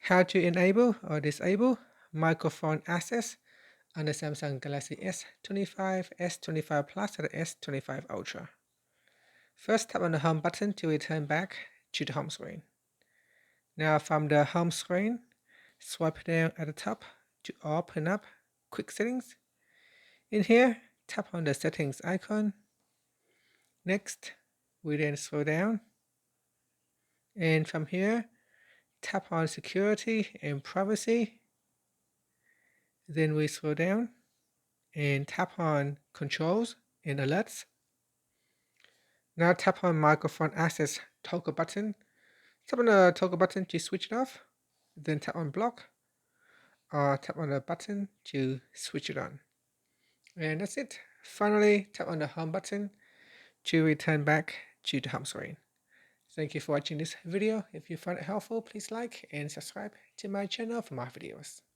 How to enable or disable microphone access on the Samsung Galaxy S25, S25 Plus, and S25 Ultra. First, tap on the home button to return back to the home screen. Now from the home screen, swipe down at the top to open up Quick Settings. In here, tap on the settings icon. Next, we then scroll down, and from here, tap on security and privacy. Then we scroll down and tap on controls and alerts. Now tap on microphone access toggle button. Tap on the toggle button to switch it off. Then tap on block, or tap on the button to switch it on. And that's it. Finally, tap on the home button to return back to the home screen. Thank you for watching this video. If you found it helpful, please like and subscribe to my channel for more videos.